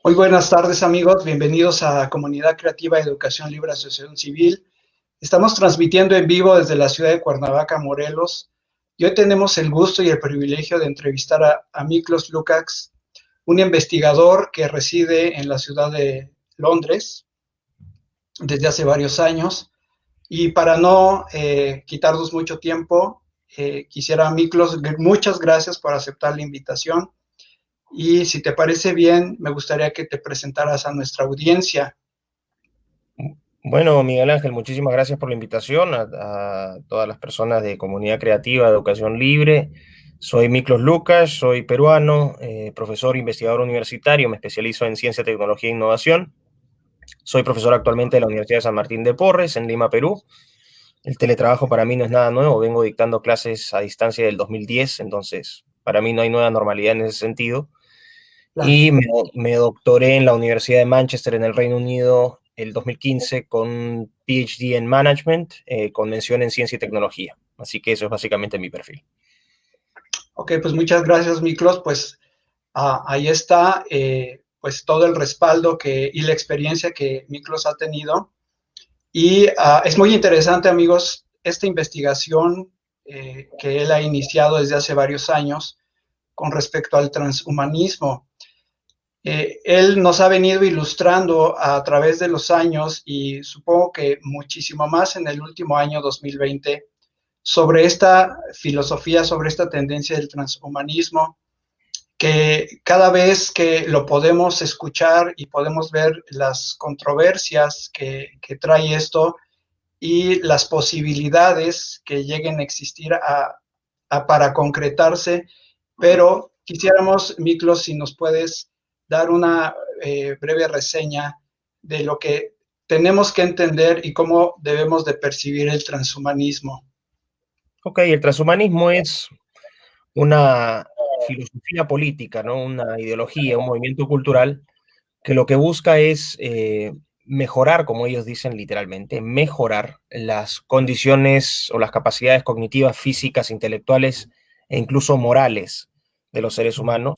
Muy buenas tardes, amigos. Bienvenidos a Comunidad Creativa Educación Libre Asociación Civil. Estamos transmitiendo en vivo desde la ciudad de Cuernavaca, Morelos. Y hoy tenemos el gusto y el privilegio de entrevistar a Miklos Lukács, un investigador que reside en la ciudad de Londres desde hace varios años. Y para no quitarnos mucho tiempo, quisiera, Miklos, muchas gracias por aceptar la invitación. Y si te parece bien, me gustaría que te presentaras a nuestra audiencia. Bueno, Miguel Ángel, muchísimas gracias por la invitación a todas las personas de Comunidad Creativa, Educación Libre. Soy Miklos Lukács, soy peruano, profesor investigador universitario, me especializo en ciencia, tecnología e innovación. Soy profesor actualmente de la Universidad de San Martín de Porres, en Lima, Perú. El teletrabajo para mí no es nada nuevo, vengo dictando clases a distancia del 2010, entonces para mí no hay nueva normalidad en ese sentido. Claro. Y me doctoré en la Universidad de Manchester, en el Reino Unido, el 2015 con un PhD en Management, con mención en Ciencia y Tecnología. Así que eso es básicamente mi perfil. Ok, pues muchas gracias, Miklos. Pues ahí está, pues todo el respaldo y la experiencia que Miklos ha tenido. Y es muy interesante, amigos, esta investigación que él ha iniciado desde hace varios años con respecto al transhumanismo. Él nos ha venido ilustrando a través de los años y supongo que muchísimo más en el último año 2020 sobre esta filosofía, sobre esta tendencia del transhumanismo, que cada vez que lo podemos escuchar y podemos ver las controversias trae esto y las posibilidades que lleguen a existir para concretarse, pero quisiéramos, Miklos, si nos puedes dar una breve reseña de lo que tenemos que entender y cómo debemos de percibir el transhumanismo. Ok, el transhumanismo es una filosofía política, ¿no? Una ideología, un movimiento cultural que lo que busca es mejorar, como ellos dicen literalmente, mejorar las condiciones o las capacidades cognitivas, físicas, intelectuales e incluso morales de los seres humanos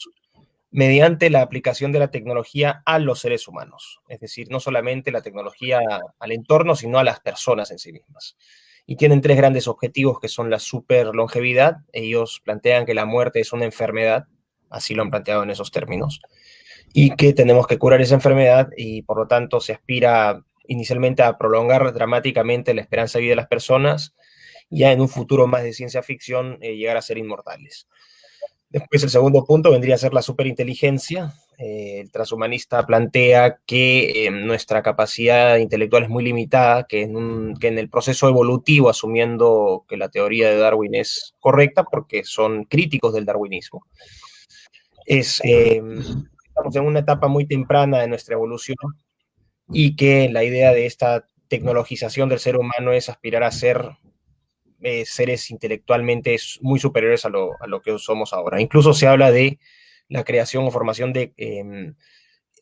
mediante la aplicación de la tecnología a los seres humanos. Es decir, no solamente la tecnología al entorno, sino a las personas en sí mismas. Y tienen tres grandes objetivos que son la superlongevidad. Ellos plantean que la muerte es una enfermedad, así lo han planteado en esos términos, y que tenemos que curar esa enfermedad y por lo tanto se aspira inicialmente a prolongar dramáticamente la esperanza de vida de las personas, ya en un futuro más de ciencia ficción, llegar a ser inmortales. Después el segundo punto vendría a ser la superinteligencia. El transhumanista plantea que nuestra capacidad intelectual es muy limitada, que en el proceso evolutivo, asumiendo que la teoría de Darwin es correcta, porque son críticos del darwinismo, estamos en una etapa muy temprana de nuestra evolución y que la idea de esta tecnologización del ser humano es aspirar a ser seres intelectualmente muy superiores a lo que somos ahora. Incluso se habla de la creación o formación de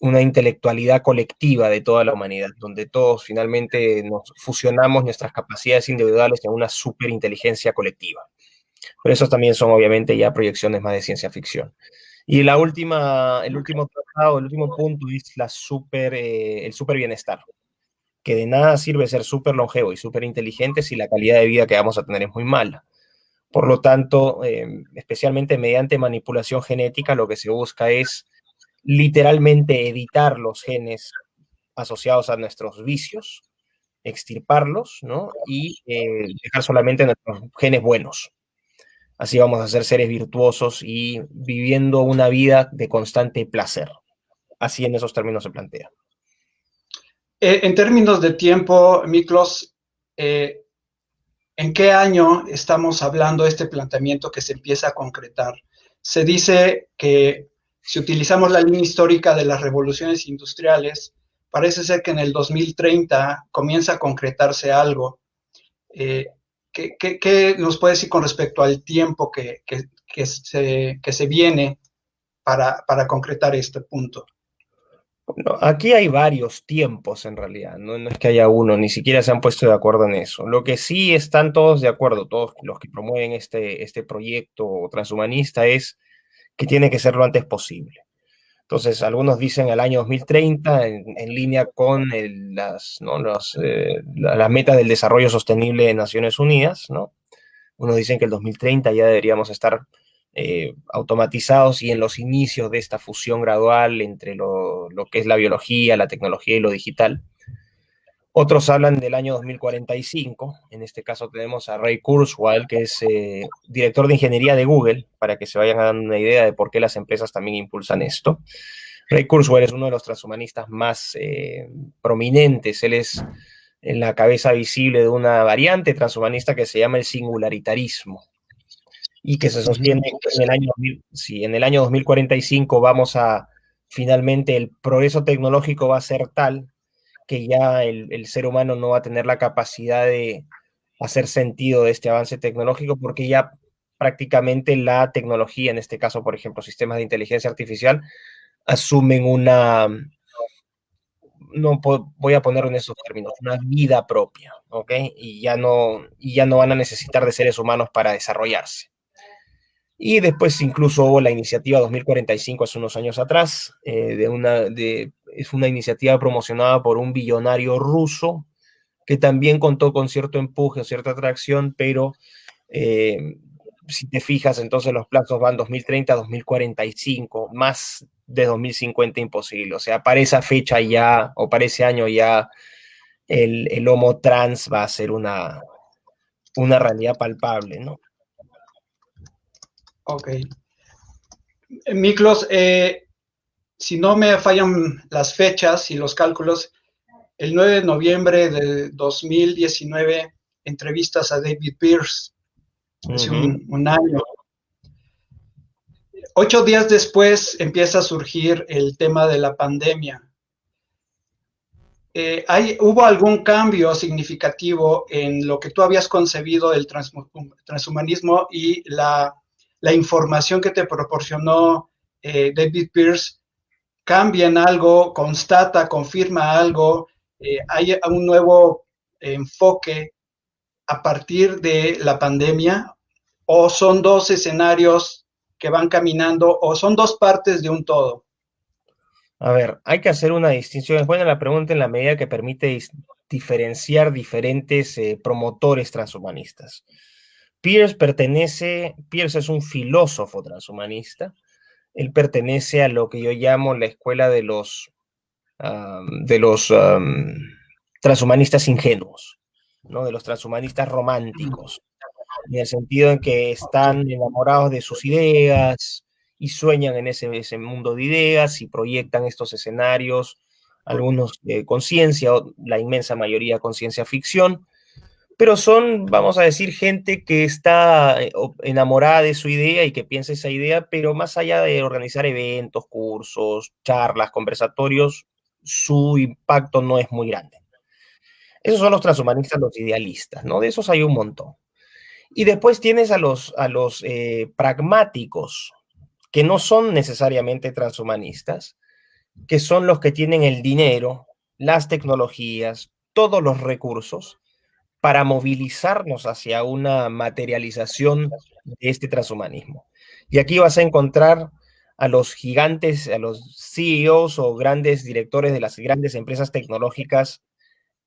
una intelectualidad colectiva de toda la humanidad, donde todos finalmente nos fusionamos nuestras capacidades individuales en una superinteligencia colectiva. Pero esos también son obviamente ya proyecciones más de ciencia ficción. Y el último tratado, el último punto es el super bienestar, que de nada sirve ser súper longevo y súper inteligente si la calidad de vida que vamos a tener es muy mala. Por lo tanto, especialmente mediante manipulación genética, lo que se busca es literalmente editar los genes asociados a nuestros vicios, extirparlos, ¿no? Y dejar solamente nuestros genes buenos. Así vamos a ser seres virtuosos y viviendo una vida de constante placer. Así en esos términos se plantea. En términos de tiempo, Miklos, eh, ¿en qué año estamos hablando de este planteamiento que se empieza a concretar? Se dice que si utilizamos la línea histórica de las revoluciones industriales, parece ser que en el 2030 comienza a concretarse algo. Eh, ¿Qué nos puede decir con respecto al tiempo que se viene para concretar este punto? No, aquí hay varios tiempos en realidad, no es que haya uno, ni siquiera se han puesto de acuerdo en eso. Lo que sí están todos de acuerdo, todos los que promueven este proyecto transhumanista, es que tiene que ser lo antes posible. Entonces, algunos dicen el año 2030, en línea con las metas del desarrollo sostenible de Naciones Unidas, ¿no? Unos dicen que el 2030 ya deberíamos estar automatizados y en los inicios de esta fusión gradual entre lo que es la biología, la tecnología y lo digital. Otros hablan del año 2045. En este caso tenemos a Ray Kurzweil, que es director de ingeniería de Google, para que se vayan dando una idea de por qué las empresas también impulsan esto. Ray Kurzweil es uno de los transhumanistas más prominentes. Él es en la cabeza visible de una variante transhumanista que se llama el singlaritarismo y que se sostiene que en el año 2045 vamos a, finalmente, el progreso tecnológico va a ser tal que ya el ser humano no va a tener la capacidad de hacer sentido de este avance tecnológico porque ya prácticamente la tecnología, en este caso, por ejemplo, sistemas de inteligencia artificial, asumen no voy a ponerlo en esos términos, una vida propia, ¿ok? Y ya no van a necesitar de seres humanos para desarrollarse. Y después incluso hubo la iniciativa 2045 hace unos años atrás, es una iniciativa promocionada por un billonario ruso que también contó con cierto empuje o cierta atracción, pero si te fijas, entonces los plazos van 2030 a 2045, más de 2050 imposible. O sea, para esa fecha ya, o para ese año ya, el Homo trans va a ser una realidad palpable, ¿no? Ok. Miklos, si no me fallan las fechas y los cálculos, el 9 de noviembre de 2019 entrevistas a David Pierce, hace un año. 8 días después empieza a surgir el tema de la pandemia. ¿Hubo algún cambio significativo en lo que tú habías concebido del transhumanismo y la información que te proporcionó David Pierce? ¿Cambia en algo, constata, confirma algo? ¿Hay un nuevo enfoque a partir de la pandemia? ¿O son dos escenarios que van caminando? ¿O son dos partes de un todo? A ver, hay que hacer una distinción. Es buena la pregunta en la medida que permite diferenciar diferentes promotores transhumanistas. Pierce es un filósofo transhumanista. Él pertenece a lo que yo llamo la escuela de los transhumanistas ingenuos, ¿no? De los transhumanistas románticos, en el sentido en que están enamorados de sus ideas y sueñan en ese mundo de ideas y proyectan estos escenarios, algunos de conciencia, la inmensa mayoría con ciencia ficción, pero son, vamos a decir, gente que está enamorada de su idea y que piensa esa idea, pero más allá de organizar eventos, cursos, charlas, conversatorios, su impacto no es muy grande. Esos son los transhumanistas, los idealistas, ¿no? De esos hay un montón. Y después tienes a los pragmáticos, que no son necesariamente transhumanistas, que son los que tienen el dinero, las tecnologías, todos los recursos para movilizarnos hacia una materialización de este transhumanismo. Y aquí vas a encontrar a los gigantes, a los CEOs o grandes directores de las grandes empresas tecnológicas,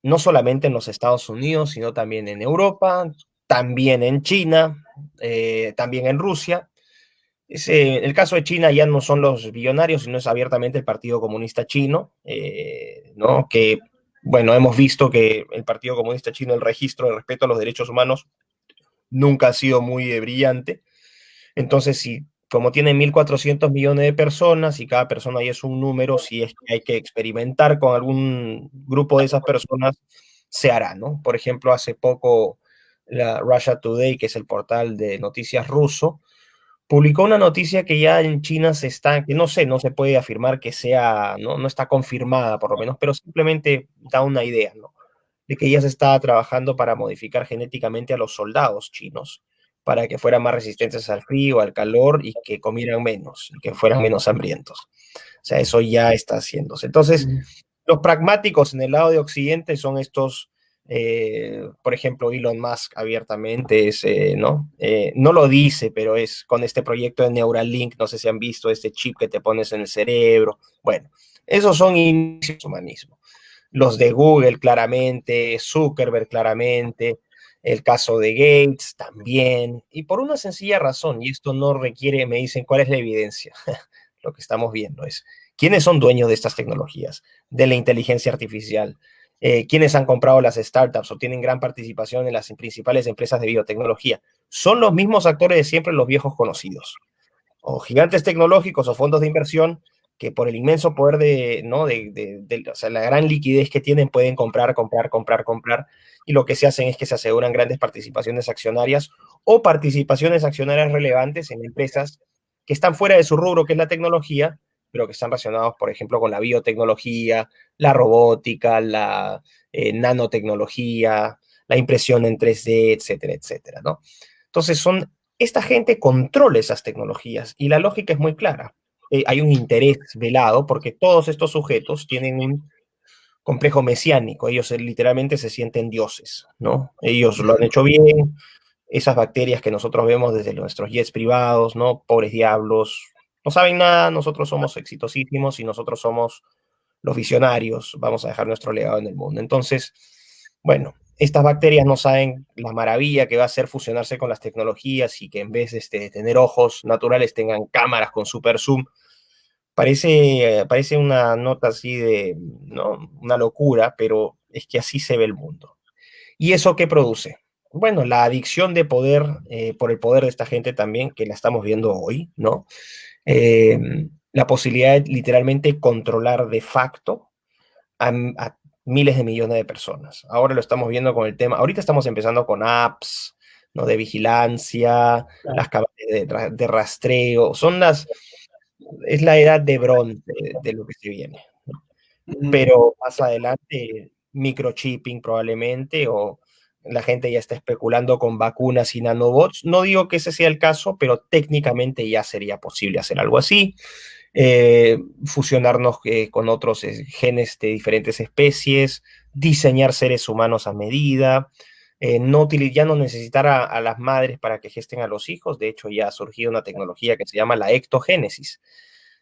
no solamente en los Estados Unidos, sino también en Europa, también en China, también en Rusia. El caso de China ya no son los billonarios, sino es abiertamente el Partido Comunista Chino, ¿no? Que, bueno, hemos visto que el Partido Comunista Chino, el registro de respeto a los derechos humanos, nunca ha sido muy brillante. Entonces, si como tiene 1.400 millones de personas y cada persona ahí es un número, si es que hay que experimentar con algún grupo de esas personas, se hará, ¿no? Por ejemplo, hace poco la Russia Today, que es el portal de noticias ruso, publicó una noticia que ya en China que no sé, no se puede afirmar que sea, no está confirmada por lo menos, pero simplemente da una idea, ¿no? De que ya se estaba trabajando para modificar genéticamente a los soldados chinos, para que fueran más resistentes al frío, al calor y que comieran menos, y que fueran menos hambrientos. O sea, eso ya está haciéndose. Entonces, los pragmáticos en el lado de Occidente son estos Por ejemplo, Elon Musk abiertamente no lo dice, pero es con este proyecto de Neuralink, no sé si han visto este chip que te pones en el cerebro. Bueno, esos son inicios del humanismo. Los de Google claramente, Zuckerberg claramente, el caso de Gates también, y por una sencilla razón, y esto no requiere, me dicen, ¿cuál es la evidencia? Lo que estamos viendo es, ¿quiénes son dueños de estas tecnologías, de la inteligencia artificial? ¿Quiénes han comprado las startups o tienen gran participación en las principales empresas de biotecnología? Son los mismos actores de siempre, los viejos conocidos, o gigantes tecnológicos o fondos de inversión que por el inmenso poder o sea, la gran liquidez que tienen pueden comprar, comprar, comprar, comprar, y lo que se hacen es que se aseguran grandes participaciones accionarias o participaciones accionarias relevantes en empresas que están fuera de su rubro, que es la tecnología, pero que están relacionados, por ejemplo, con la biotecnología, la robótica, la nanotecnología, la impresión en 3D, etcétera, etcétera, ¿no? Entonces esta gente controla esas tecnologías y la lógica es muy clara. Hay un interés velado porque todos estos sujetos tienen un complejo mesiánico. Ellos literalmente se sienten dioses, ¿no? Ellos lo han hecho bien. Esas bacterias que nosotros vemos desde nuestros jets privados, ¿no? Pobres diablos, no saben nada, nosotros somos exitosísimos y nosotros somos los visionarios, vamos a dejar nuestro legado en el mundo. Entonces, bueno, estas bacterias no saben la maravilla que va a ser fusionarse con las tecnologías y que en vez de tener ojos naturales tengan cámaras con super zoom. Parece una nota así de, ¿no? Una locura, pero es que así se ve el mundo. ¿Y eso qué produce? Bueno, la adicción de poder, por el poder de esta gente también, que la estamos viendo hoy, ¿no? Eh, la posibilidad de literalmente controlar de facto a miles de millones de personas. Ahora lo estamos viendo con el tema, ahorita estamos empezando con apps, ¿no? De vigilancia, las cámaras de rastreo, es la edad de bronce de lo que se viene. Ujú. Pero más adelante, microchipping probablemente, o la gente ya está especulando con vacunas y nanobots. No digo que ese sea el caso, pero técnicamente ya sería posible hacer algo así. Fusionarnos con otros genes de diferentes especies, diseñar seres humanos a medida, ya no necesitar a las madres para que gesten a los hijos. De hecho, ya ha surgido una tecnología que se llama la ectogénesis.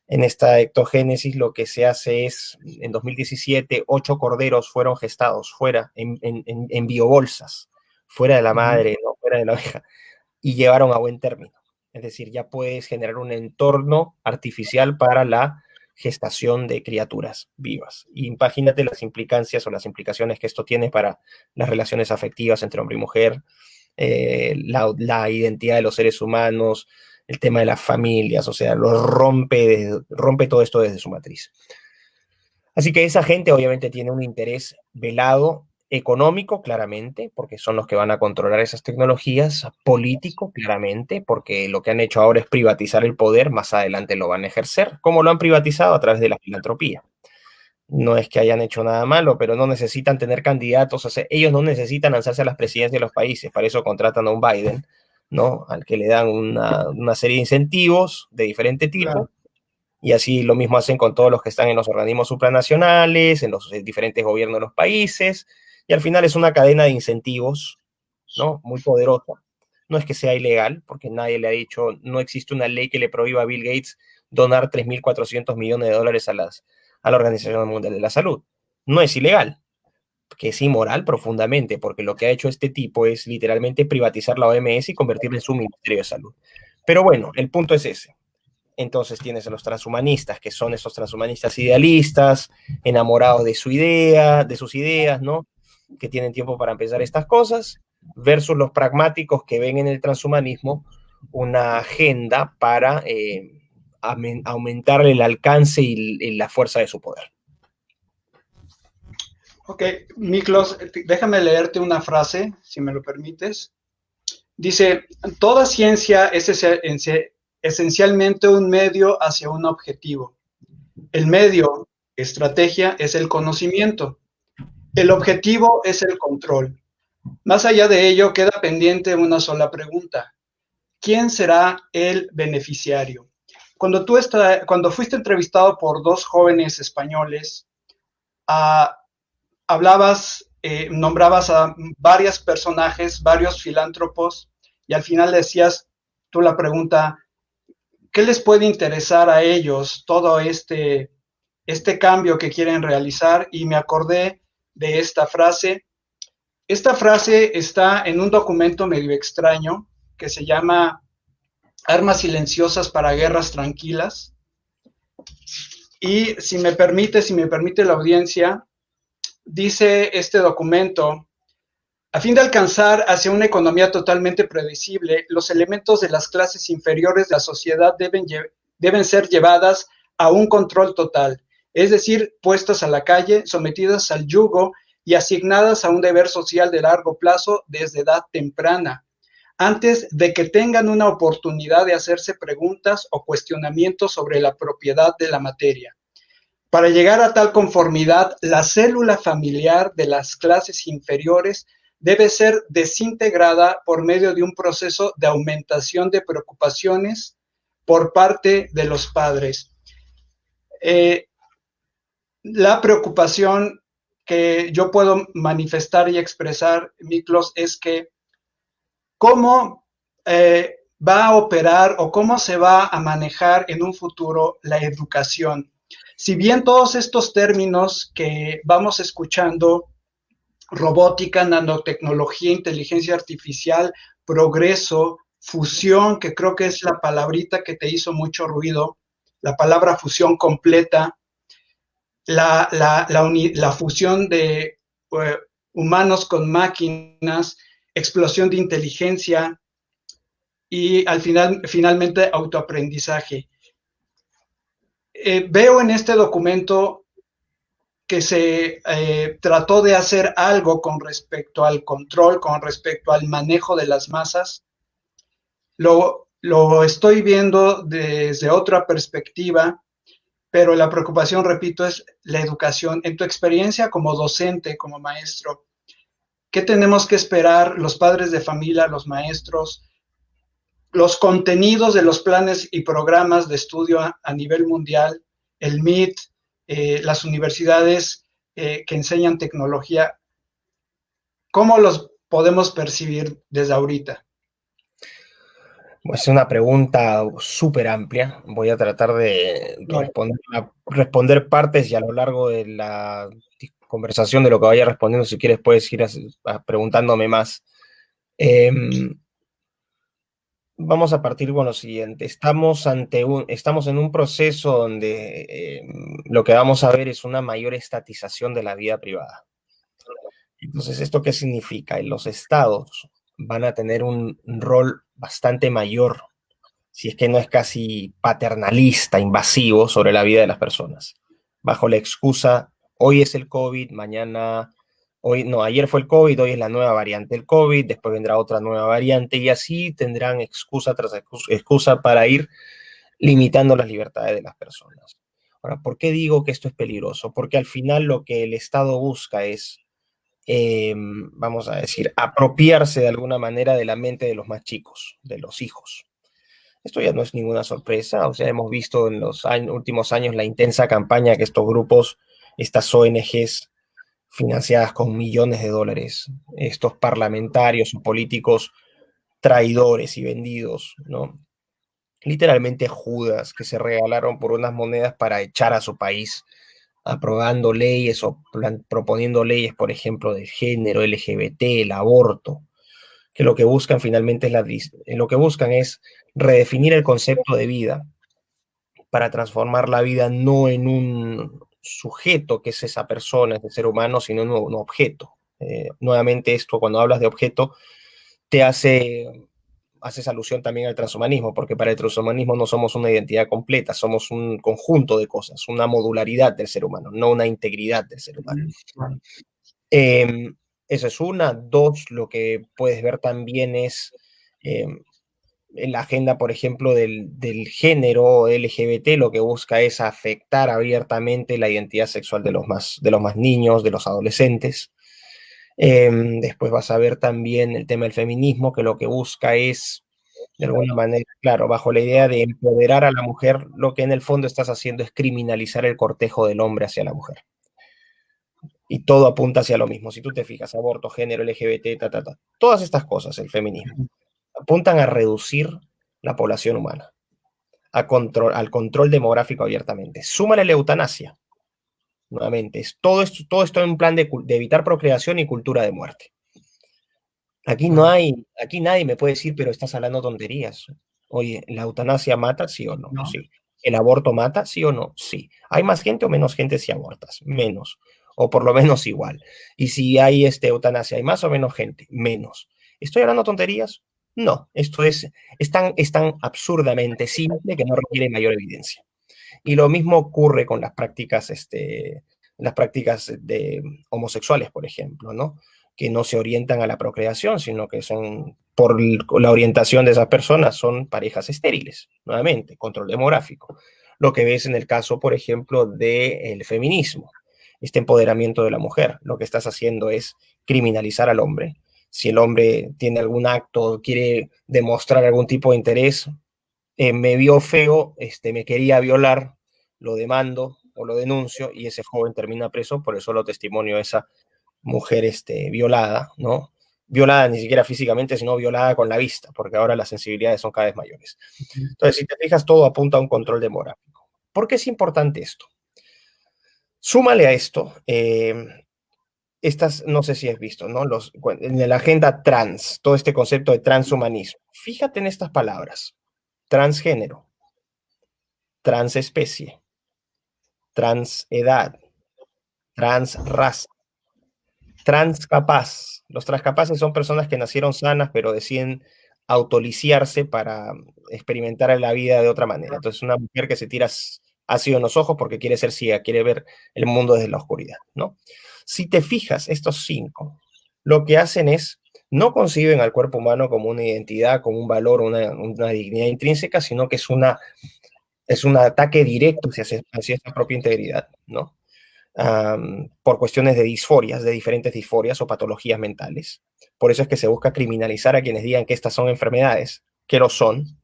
En esta ectogénesis lo que se hace es, en 2017, 8 corderos fueron gestados fuera, en biobolsas, fuera de la Ujú. madre, ¿no? Fuera de la abeja, y llevaron a buen término. Es decir, ya puedes generar un entorno artificial para la gestación de criaturas vivas. Y imagínate las implicancias o las implicaciones que esto tiene para las relaciones afectivas entre hombre y mujer, la identidad de los seres humanos, el tema de las familias, o sea, rompe todo esto desde su matriz. Así que esa gente obviamente tiene un interés velado económico, claramente, porque son los que van a controlar esas tecnologías, político, claramente, porque lo que han hecho ahora es privatizar el poder, más adelante lo van a ejercer, como lo han privatizado a través de la filantropía. No es que hayan hecho nada malo, pero no necesitan tener candidatos, o sea, ellos no necesitan lanzarse a las presidencias de los países, para eso contratan a un Biden, ¿no? Al que le dan una serie de incentivos de diferente tipo, Claro. y así lo mismo hacen con todos los que están en los organismos supranacionales, en los diferentes gobiernos de los países, y al final es una cadena de incentivos, ¿no? Muy poderosa. No es que sea ilegal, porque nadie le ha dicho, no existe una ley que le prohíba a Bill Gates donar 3.400 millones de dólares a la Organización Mundial de la Salud. No es ilegal, que es inmoral profundamente, porque lo que ha hecho este tipo es literalmente privatizar la OMS y convertirla en su Ministerio de Salud. Pero bueno, el punto es ese. Entonces tienes a los transhumanistas, que son esos transhumanistas idealistas, enamorados de su idea, de sus ideas, ¿no? Que tienen tiempo para empezar estas cosas, versus los pragmáticos que ven en el transhumanismo una agenda para aumentar el alcance y la fuerza de su poder. Ok, Miklos, déjame leerte una frase, si me lo permites. Dice, toda ciencia es esencialmente un medio hacia un objetivo. El medio, estrategia, es el conocimiento. El objetivo es el control. Más allá de ello, queda pendiente una sola pregunta. ¿Quién será el beneficiario? Cuando fuiste entrevistado por dos jóvenes españoles, ah, hablabas nombrabas a varios personajes, varios filántropos, y al final decías tú la pregunta, ¿qué les puede interesar a ellos todo este cambio que quieren realizar? Y me acordé de esta frase. Esta frase está en un documento medio extraño que se llama Armas silenciosas para guerras tranquilas. Y si me permite la audiencia, dice este documento, a fin de alcanzar hacia una economía totalmente predecible, los elementos de las clases inferiores de la sociedad deben ser llevadas a un control total, es decir, puestas a la calle, sometidas al yugo y asignadas a un deber social de largo plazo desde edad temprana, antes de que tengan una oportunidad de hacerse preguntas o cuestionamientos sobre la propiedad de la materia. Para llegar a tal conformidad, la célula familiar de las clases inferiores debe ser desintegrada por medio de un proceso de aumentación de preocupaciones por parte de los padres. La preocupación que yo puedo manifestar y expresar, Miklos, es que cómo va a operar o cómo se va a manejar en un futuro la educación. Si bien todos estos términos que vamos escuchando, robótica, nanotecnología, inteligencia artificial, progreso, fusión, que creo que es la palabrita que te hizo mucho ruido, la palabra fusión completa, la fusión de humanos con máquinas, explosión de inteligencia y finalmente autoaprendizaje. Veo en este documento que se trató de hacer algo con respecto al control, con respecto al manejo de las masas. Lo estoy viendo desde otra perspectiva, pero la preocupación, repito, es la educación. En tu experiencia como docente, como maestro, ¿qué tenemos que esperar los padres de familia, los maestros, los contenidos de los planes y programas de estudio a nivel mundial, el MIT, las universidades que enseñan tecnología? ¿Cómo los podemos percibir desde ahorita? Es una pregunta súper amplia. Voy a tratar de responder partes y a lo largo de la conversación de lo que vaya respondiendo, si quieres puedes ir preguntándome más. Vamos a partir con lo siguiente. Estamos en un proceso donde lo que vamos a ver es una mayor estatización de la vida privada. Entonces, ¿esto qué significa? Los estados van a tener un rol bastante mayor, si es que no es casi paternalista, invasivo sobre la vida de las personas, bajo la excusa, hoy es el COVID, ayer fue el COVID, hoy es la nueva variante del COVID, después vendrá otra nueva variante y así tendrán excusa tras excusa para ir limitando las libertades de las personas. Ahora, ¿por qué digo que esto es peligroso? Porque al final lo que el Estado busca es, vamos a decir, apropiarse de alguna manera de la mente de los más chicos, de los hijos. Esto ya no es ninguna sorpresa, o sea, hemos visto en los últimos años la intensa campaña que estos grupos, estas ONGs financiadas con millones de dólares, estos parlamentarios o políticos traidores y vendidos, ¿no? Literalmente judas que se regalaron por unas monedas para echar a su país, aprobando leyes o proponiendo leyes, por ejemplo, de género, LGBT, el aborto, que lo que buscan finalmente lo que buscan es redefinir el concepto de vida para transformar la vida no en un sujeto que es esa persona, ese ser humano, sino en un objeto. Nuevamente esto, cuando hablas de objeto, te haces alusión también al transhumanismo, porque para el transhumanismo no somos una identidad completa, somos un conjunto de cosas, una modularidad del ser humano, no una integridad del ser humano. Eso es una. Dos, lo que puedes ver también es en la agenda, por ejemplo, del género LGBT, lo que busca es afectar abiertamente la identidad sexual de los más niños, de los adolescentes. Después vas a ver también el tema del feminismo, que lo que busca es, de alguna manera, claro, bajo la idea de empoderar a la mujer, lo que en el fondo estás haciendo es criminalizar el cortejo del hombre hacia la mujer. Y todo apunta hacia lo mismo. Si tú te fijas, aborto, género, LGBT, todas estas cosas, el feminismo, apuntan a reducir la población humana, al control demográfico abiertamente. Súmale la eutanasia, nuevamente. Todo esto en un plan de evitar procreación y cultura de muerte. Aquí nadie me puede decir, pero estás hablando tonterías. Oye, ¿la eutanasia mata, sí o no? ¿no? Sí. ¿El aborto mata, sí o no? Sí. ¿Hay más gente o menos gente si abortas? Menos. O por lo menos igual. Y si hay eutanasia, ¿hay más o menos gente? Menos. ¿Estoy hablando tonterías? No. Esto es tan absurdamente simple que no requiere mayor evidencia. Y lo mismo ocurre con las prácticas de homosexuales, por ejemplo, ¿no? Que no se orientan a la procreación, sino que son, por la orientación de esas personas, son parejas estériles, nuevamente, control demográfico. Lo que ves en el caso, por ejemplo, del feminismo, este empoderamiento de la mujer. Lo que estás haciendo es criminalizar al hombre. Si el hombre tiene algún acto, quiere demostrar algún tipo de interés, me vio feo, me quería violar, lo demando o lo denuncio y ese joven termina preso por el solo testimonio de esa mujer violada, ¿no? Violada ni siquiera físicamente, sino violada con la vista, porque ahora las sensibilidades son cada vez mayores. Entonces, si te fijas, todo apunta a un control demográfico. ¿Por qué es importante esto? Súmale a esto, no sé si has visto, ¿no? En la agenda trans, todo este concepto de transhumanismo. Fíjate en estas palabras: transgénero, transespecie, transedad, transraza, transcapaz. Los transcapaces son personas que nacieron sanas, pero deciden autoliciarse para experimentar la vida de otra manera. Entonces, una mujer que se tira ácido en los ojos porque quiere ser ciega, quiere ver el mundo desde la oscuridad, ¿no? Si te fijas, estos 5, lo que hacen es, no conciben al cuerpo humano como una identidad, como un valor, una dignidad intrínseca, sino que es un ataque directo hacia esa propia integridad, ¿no? Por cuestiones de disforias, de diferentes disforias o patologías mentales. Por eso es que se busca criminalizar a quienes digan que estas son enfermedades, que lo son,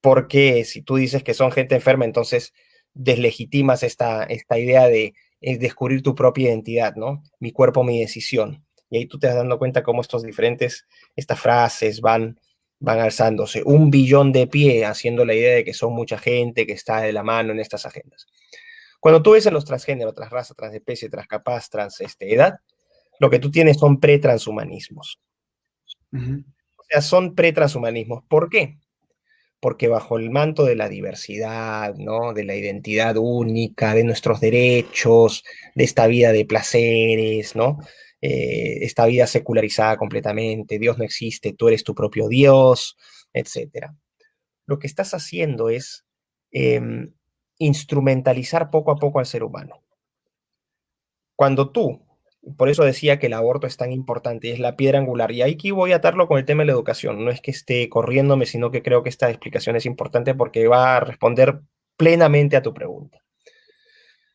porque si tú dices que son gente enferma, entonces deslegitimas esta idea de descubrir tu propia identidad, ¿no? Mi cuerpo, mi decisión. Y ahí tú te vas dando cuenta cómo estas frases van alzándose. 1 billón de pie, haciendo la idea de que son mucha gente que está de la mano en estas agendas. Cuando tú ves en los transgénero, transraza, transespecie, transcapaz, edad, lo que tú tienes son pretranshumanismos. O sea, son pretranshumanismos. ¿Por qué? Porque bajo el manto de la diversidad, ¿no? De la identidad única, de nuestros derechos, de esta vida de placeres, ¿no? Esta vida secularizada completamente, Dios no existe, tú eres tu propio Dios, etcétera. Lo que estás haciendo es instrumentalizar poco a poco al ser humano. Cuando tú, por eso decía que el aborto es tan importante y es la piedra angular, y aquí voy a atarlo con el tema de la educación, no es que esté corriéndome, sino que creo que esta explicación es importante porque va a responder plenamente a tu pregunta.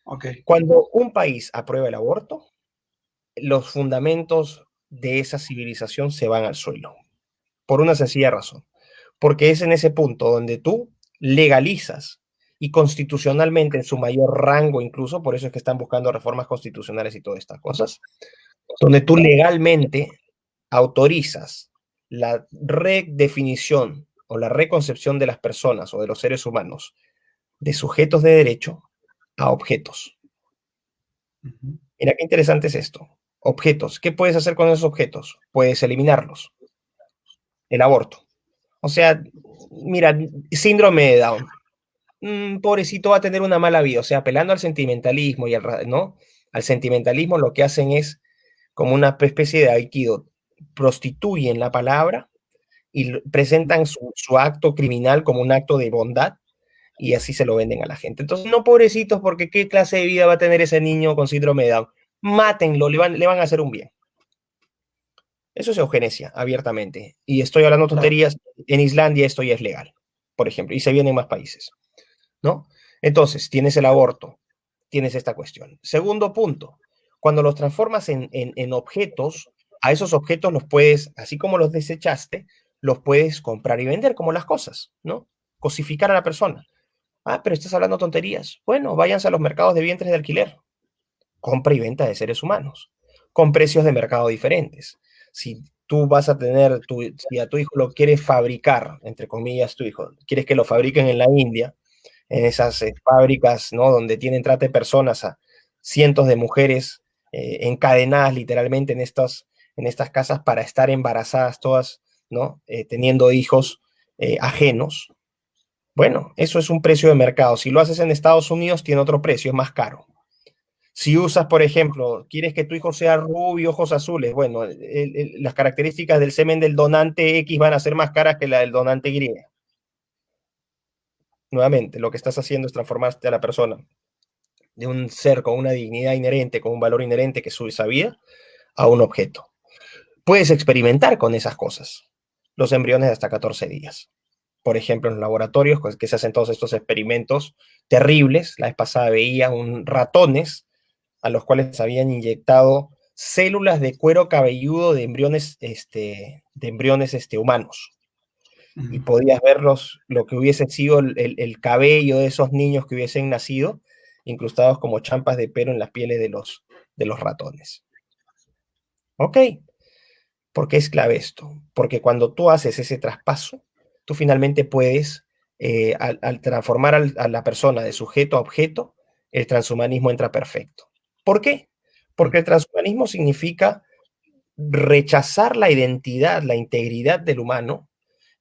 Okay. Cuando un país aprueba el aborto, los fundamentos de esa civilización se van al suelo, por una sencilla razón, porque es en ese punto donde tú legalizas y constitucionalmente en su mayor rango incluso, por eso es que están buscando reformas constitucionales y todas estas cosas, donde tú legalmente autorizas la redefinición o la reconcepción de las personas o de los seres humanos de sujetos de derecho a objetos. Mira qué interesante es esto. Objetos. ¿Qué puedes hacer con esos objetos? Puedes eliminarlos. El aborto. O sea, mira, síndrome de Down. Pobrecito va a tener una mala vida. O sea, apelando al sentimentalismo ¿no? Al sentimentalismo lo que hacen es como una especie de aikido. Prostituyen la palabra y presentan su acto criminal como un acto de bondad y así se lo venden a la gente. Entonces, no pobrecitos, porque ¿qué clase de vida va a tener ese niño con síndrome de Down? Mátenlo, le van a hacer un bien. Eso es eugenesia, abiertamente. Y estoy hablando tonterías. En Islandia esto ya es legal, por ejemplo, y se viene en más países, ¿no? Entonces, tienes el aborto, tienes esta cuestión. Segundo punto, cuando los transformas en objetos, a esos objetos los puedes, así como los desechaste, los puedes comprar y vender como las cosas, ¿no? Cosificar a la persona. Ah, pero estás hablando tonterías. Bueno, váyanse a los mercados de vientres de alquiler. compra y venta de seres humanos, con precios de mercado diferentes. Si tú vas a tener, si a tu hijo lo quieres fabricar, entre comillas, tu hijo, quieres que lo fabriquen en la India, en esas fábricas, ¿no? Donde tienen trata de personas a cientos de mujeres encadenadas literalmente en estas casas para estar embarazadas todas, ¿no? Teniendo hijos ajenos. Bueno, eso es un precio de mercado. Si lo haces en Estados Unidos, tiene otro precio, es más caro. Si usas, por ejemplo, quieres que tu hijo sea rubio, ojos azules, bueno, las características del semen del donante X van a ser más caras que la del donante Y. Nuevamente, lo que estás haciendo es transformarte a la persona de un ser con una dignidad inherente, con un valor inherente que es esa vida, a un objeto. Puedes experimentar con esas cosas. Los embriones de hasta 14 días. Por ejemplo, en los laboratorios, pues, que se hacen todos estos experimentos terribles. La vez pasada veía ratones a los cuales habían inyectado células de cuero cabelludo de embriones, humanos. Y podías verlos, lo que hubiese sido el cabello de esos niños que hubiesen nacido, incrustados como champas de pelo en las pieles de los ratones. ¿Ok? ¿Por qué es clave esto? Porque cuando tú haces ese traspaso, tú finalmente puedes, al transformar a la persona de sujeto a objeto, el transhumanismo entra perfecto. ¿Por qué? Porque el transhumanismo significa rechazar la identidad, la integridad del humano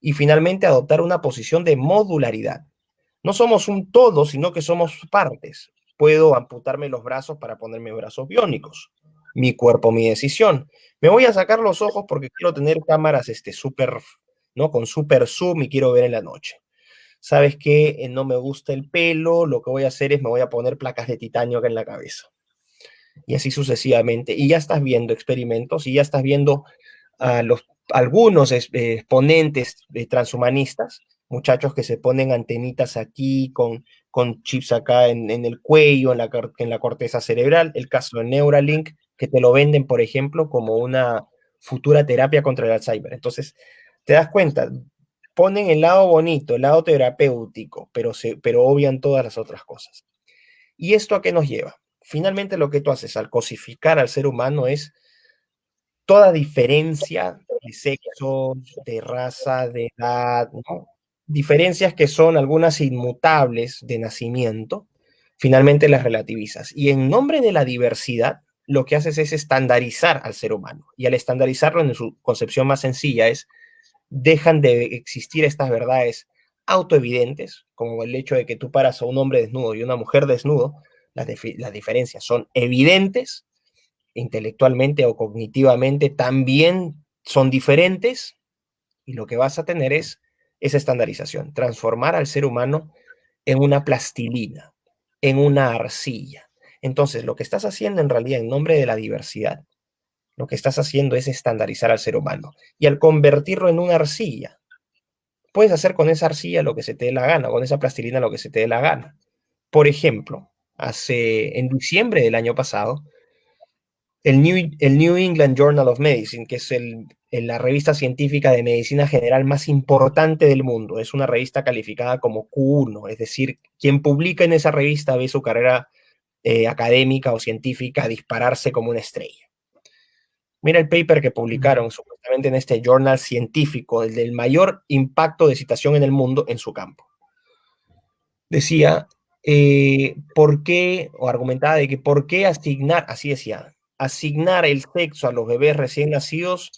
y finalmente adoptar una posición de modularidad. No somos un todo, sino que somos partes. Puedo amputarme los brazos para ponerme brazos biónicos. Mi cuerpo, mi decisión. Me voy a sacar los ojos porque quiero tener cámaras super, ¿no? Con super zoom y quiero ver en la noche. ¿Sabes qué? No me gusta el pelo, lo que voy a hacer es me voy a poner placas de titanio acá en la cabeza. Y así sucesivamente. Y ya estás viendo experimentos y ya estás viendo a algunos exponentes transhumanistas, muchachos que se ponen antenitas aquí con chips acá en el cuello, en la corteza cerebral. El caso de Neuralink, que te lo venden, por ejemplo, como una futura terapia contra el Alzheimer. Entonces, te das cuenta, ponen el lado bonito, el lado terapéutico, pero obvian todas las otras cosas. ¿Y esto a qué nos lleva? Finalmente lo que tú haces al cosificar al ser humano es toda diferencia de sexo, de raza, de edad, ¿no? Diferencias que son algunas inmutables de nacimiento, finalmente las relativizas. Y en nombre de la diversidad, lo que haces es estandarizar al ser humano. Y al estandarizarlo en su concepción más sencilla es, dejan de existir estas verdades autoevidentes, como el hecho de que tú paras a un hombre desnudo y una mujer desnudo, las diferencias son evidentes, intelectualmente o cognitivamente también son diferentes, y lo que vas a tener es esa estandarización, transformar al ser humano en una plastilina, en una arcilla. Entonces, lo que estás haciendo en realidad en nombre de la diversidad, lo que estás haciendo es estandarizar al ser humano. Y al convertirlo en una arcilla, puedes hacer con esa arcilla lo que se te dé la gana, con esa plastilina lo que se te dé la gana. Por ejemplo, en diciembre del año pasado, el New England Journal of Medicine, que es la revista científica de medicina general más importante del mundo, es una revista calificada como Q1, es decir, quien publica en esa revista ve su carrera académica o científica dispararse como una estrella. Mira el paper que publicaron supuestamente en este journal científico, el del mayor impacto de citación en el mundo en su campo. Decía, ¿por qué? O argumentaba de que ¿por qué asignar? Así decía, asignar el sexo a los bebés recién nacidos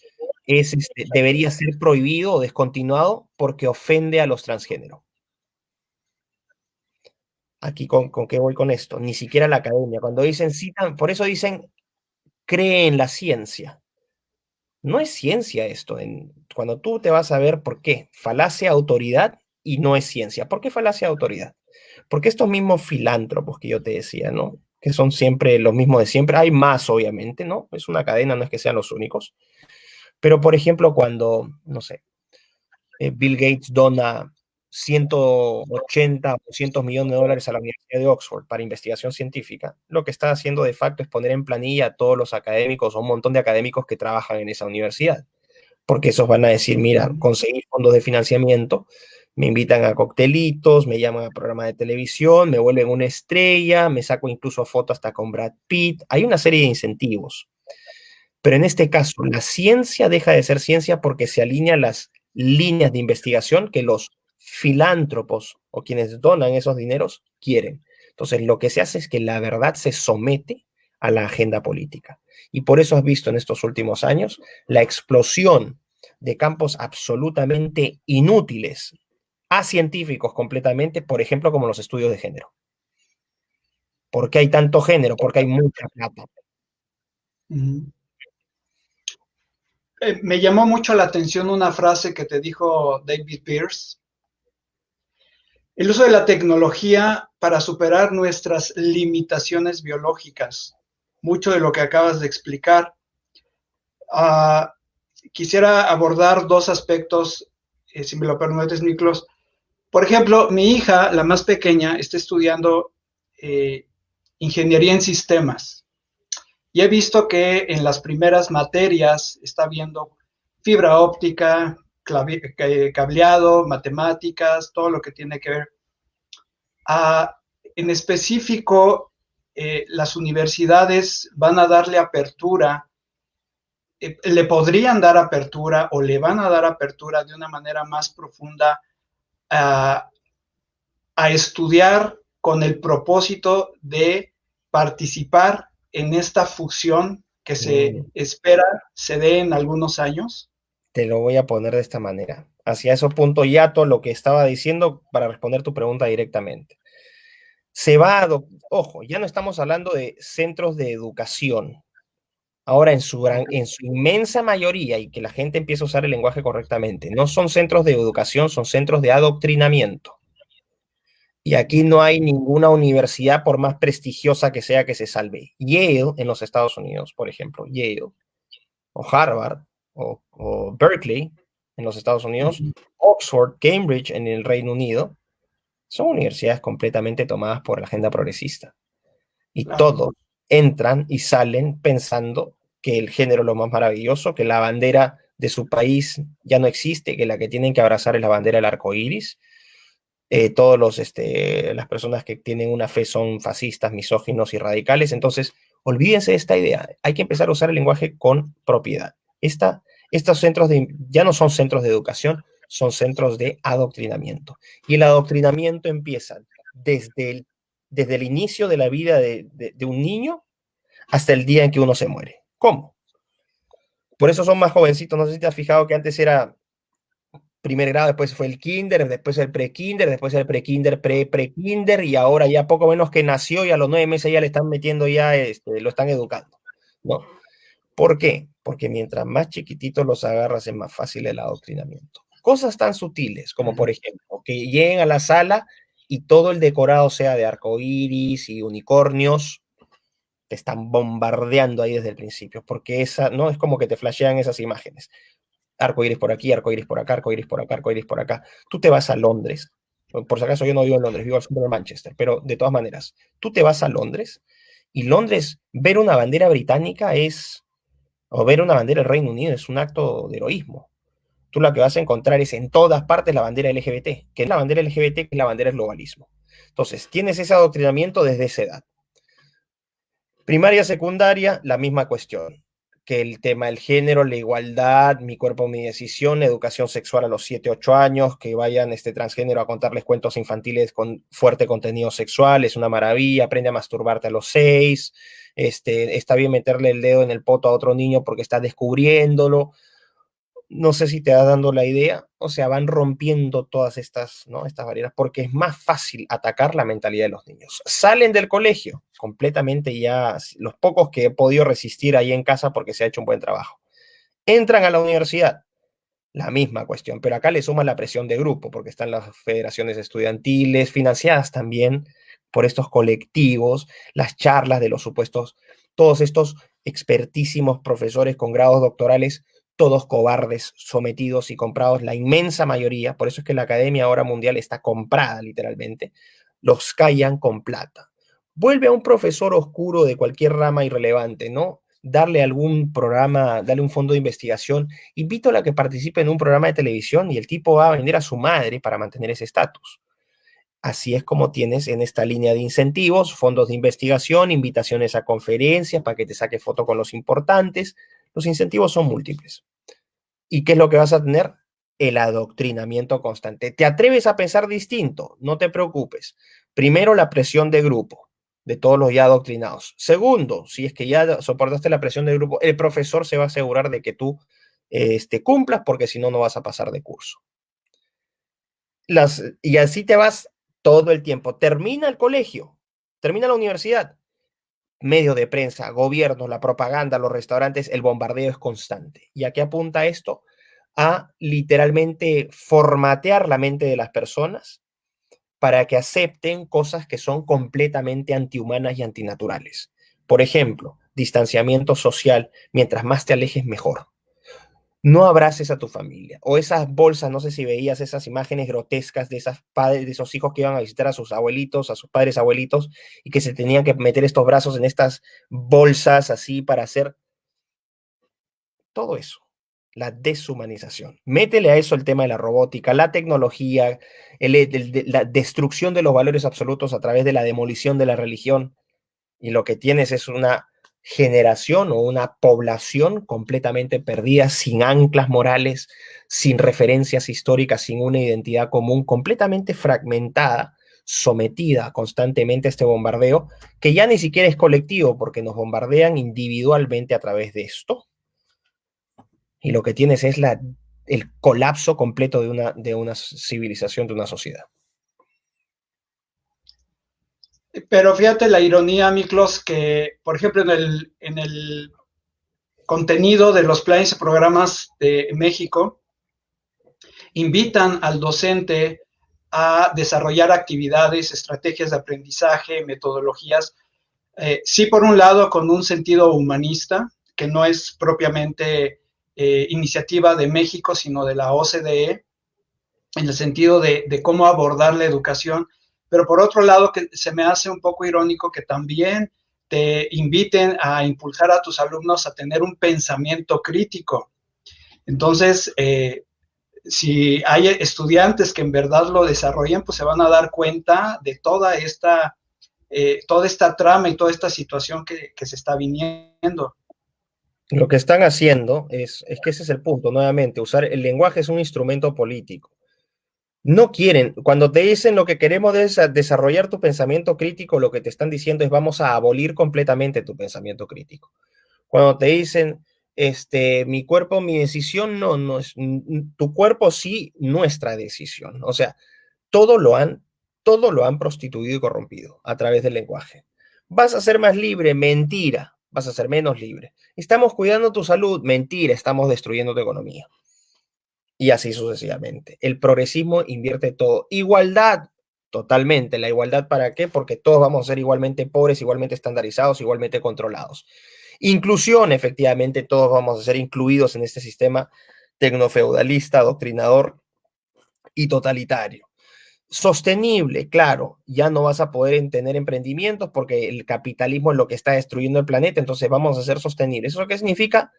debería ser prohibido o descontinuado porque ofende a los transgéneros. Aquí con qué voy con esto, ni siquiera la academia. Cuando dicen, citan, por eso dicen, cree en la ciencia. No es ciencia esto. Cuando tú te vas a ver por qué, falacia autoridad y no es ciencia. ¿Por qué falacia autoridad? Porque estos mismos filántropos que yo te decía, ¿no? Que son siempre los mismos de siempre. Hay más, obviamente, ¿no? Es una cadena, no es que sean los únicos. Pero, por ejemplo, cuando, no sé, Bill Gates dona 180 o 200 millones de dólares a la Universidad de Oxford para investigación científica, lo que está haciendo de facto es poner en planilla a todos los académicos o un montón de académicos que trabajan en esa universidad. Porque esos van a decir, mira, conseguir fondos de financiamiento Me invitan a coctelitos, me llaman a programas de televisión, me vuelven una estrella, me saco incluso fotos hasta con Brad Pitt. Hay una serie de incentivos. Pero en este caso, la ciencia deja de ser ciencia porque se alinean las líneas de investigación que los filántropos o quienes donan esos dineros quieren. Entonces, lo que se hace es que la verdad se somete a la agenda política. Y por eso has visto en estos últimos años la explosión de campos absolutamente inútiles a científicos completamente, por ejemplo, como los estudios de género. ¿Por qué hay tanto género? Porque hay mucha plata. Me llamó mucho la atención una frase que te dijo David Pierce. El uso de la tecnología para superar nuestras limitaciones biológicas. Mucho de lo que acabas de explicar. Quisiera abordar dos aspectos, si me lo permites, Miklos. Por ejemplo, mi hija, la más pequeña, está estudiando ingeniería en sistemas. Y he visto que en las primeras materias está viendo fibra óptica, cableado, matemáticas, todo lo que tiene que ver. En específico, las universidades van a darle apertura, le podrían dar apertura o le van a dar apertura de una manera más profunda a estudiar con el propósito de participar en esta fusión que se espera se dé en algunos años. Te lo voy a poner de esta manera. Hacia ese punto, Yato, lo que estaba diciendo para responder tu pregunta directamente. Se va a, ojo, ya no estamos hablando de centros de educación. Ahora, en su inmensa mayoría, y que la gente empiece a usar el lenguaje correctamente, no son centros de educación, son centros de adoctrinamiento. Y aquí no hay ninguna universidad, por más prestigiosa que sea, que se salve. Yale, en los Estados Unidos, por ejemplo, Yale, o Harvard, o Berkeley, en los Estados Unidos, Oxford, Cambridge, en el Reino Unido, son universidades completamente tomadas por la agenda progresista. Y todos entran y salen pensando que el género es lo más maravilloso, que la bandera de su país ya no existe, que la que tienen que abrazar es la bandera del arco iris. Todos las personas que tienen una fe son fascistas, misóginos y radicales. Entonces, olvídense de esta idea. Hay que empezar a usar el lenguaje con propiedad. Estos centros ya no son centros de educación, son centros de adoctrinamiento. Y el adoctrinamiento empieza desde el inicio de la vida de un niño hasta el día en que uno se muere. ¿Cómo? Por eso son más jovencitos. No sé si te has fijado que antes era primer grado, después fue el kinder, después el pre-kinder, después el pre-kinder, pre-kinder, y ahora ya poco menos que nació y a los 9 meses ya le están metiendo ya, lo están educando, ¿no? ¿Por qué? Porque mientras más chiquititos los agarras es más fácil el adoctrinamiento. Cosas tan sutiles como, por ejemplo, que lleguen a la sala y todo el decorado sea de arcoíris y unicornios, te están bombardeando ahí desde el principio, porque esa, ¿no? Es como que te flashean esas imágenes. Arcoíris por aquí, arcoíris por acá, arcoíris por acá, arcoíris por acá. Tú te vas a Londres. Por si acaso yo no vivo en Londres, vivo al sur de Manchester, pero de todas maneras, tú te vas a Londres y Londres, ver una bandera británica o ver una bandera del Reino Unido es un acto de heroísmo. Tú lo que vas a encontrar es en todas partes la bandera LGBT, que es la bandera LGBT, que es la bandera del globalismo. Entonces, tienes ese adoctrinamiento desde esa edad. Primaria, secundaria, la misma cuestión. Que el tema del género, la igualdad, mi cuerpo, mi decisión, educación sexual a los 7, 8 años, que vayan transgénero a contarles cuentos infantiles con fuerte contenido sexual, es una maravilla, aprende a masturbarte a los 6, está bien meterle el dedo en el poto a otro niño porque está descubriéndolo. No sé si te da dando la idea, o sea, van rompiendo todas estas, ¿no? Estas barreras porque es más fácil atacar la mentalidad de los niños. Salen del colegio completamente ya, los pocos que he podido resistir ahí en casa porque se ha hecho un buen trabajo. Entran a la universidad, la misma cuestión, pero acá le suman la presión de grupo porque están las federaciones estudiantiles financiadas también por estos colectivos, las charlas de los supuestos, todos estos expertísimos profesores con grados doctorales, todos cobardes, sometidos y comprados, la inmensa mayoría, por eso es que la Academia ahora mundial está comprada literalmente, los callan con plata. Vuelve a un profesor oscuro de cualquier rama irrelevante, ¿no? darle algún programa, darle un fondo de investigación, invítalo a que participe en un programa de televisión y el tipo va a vender a su madre para mantener ese estatus. Así es como tienes en esta línea de incentivos, fondos de investigación, invitaciones a conferencias para que te saques foto con los importantes. Los incentivos son múltiples. ¿Y qué es lo que vas a tener? El adoctrinamiento constante. ¿Te atreves a pensar distinto? No te preocupes. Primero, la presión de grupo de todos los ya adoctrinados. Segundo, si es que ya soportaste la presión de grupo, el profesor se va a asegurar de que tú cumplas, porque si no, no vas a pasar de curso. Y así te vas todo el tiempo. Termina el colegio, termina la universidad. Medio de prensa, gobierno, la propaganda, los restaurantes, el bombardeo es constante. ¿Y a qué apunta esto? A literalmente formatear la mente de las personas para que acepten cosas que son completamente antihumanas y antinaturales. Por ejemplo, distanciamiento social, mientras más te alejes, mejor. No abraces a tu familia. O esas bolsas, no sé si veías esas imágenes grotescas de esas padres, de esos hijos que iban a visitar a sus abuelitos, a sus padres abuelitos, y que se tenían que meter estos brazos en estas bolsas así para hacer todo eso. La deshumanización. Métele a eso el tema de la robótica, la tecnología, la destrucción de los valores absolutos a través de la demolición de la religión. Y lo que tienes es una generación o una población completamente perdida, sin anclas morales, sin referencias históricas, sin una identidad común, completamente fragmentada, sometida constantemente a este bombardeo, que ya ni siquiera es colectivo, porque nos bombardean individualmente a través de esto. Y lo que tienes es el colapso completo de una civilización, de una sociedad. Pero fíjate la ironía, Miklos, que, por ejemplo, en el contenido de los planes y programas de México, invitan al docente a desarrollar actividades, estrategias de aprendizaje, metodologías, sí por un lado con un sentido humanista, que no es propiamente iniciativa de México, sino de la OCDE, en el sentido de cómo abordar la educación, pero por otro lado que se me hace un poco irónico que también te inviten a impulsar a tus alumnos a tener un pensamiento crítico. Entonces, si hay estudiantes que en verdad lo desarrollan, pues se van a dar cuenta de toda esta trama y toda esta situación que se está viniendo. Lo que están haciendo es que ese es el punto, nuevamente, usar el lenguaje es un instrumento político. No quieren, cuando te dicen lo que queremos es desarrollar tu pensamiento crítico, lo que te están diciendo es vamos a abolir completamente tu pensamiento crítico. Cuando te dicen, mi cuerpo, mi decisión, no, no es, tu cuerpo sí, nuestra decisión. O sea, todo lo han prostituido y corrompido a través del lenguaje. Vas a ser más libre, mentira, vas a ser menos libre. Estamos cuidando tu salud, mentira, estamos destruyendo tu economía. Y así sucesivamente. El progresismo invierte todo. Igualdad, totalmente. ¿La igualdad para qué? Porque todos vamos a ser igualmente pobres, igualmente estandarizados, igualmente controlados. Inclusión, efectivamente, todos vamos a ser incluidos en este sistema tecnofeudalista, adoctrinador y totalitario. Sostenible, claro, ya no vas a poder tener emprendimientos porque el capitalismo es lo que está destruyendo el planeta, entonces vamos a ser sostenibles. ¿Eso qué significa?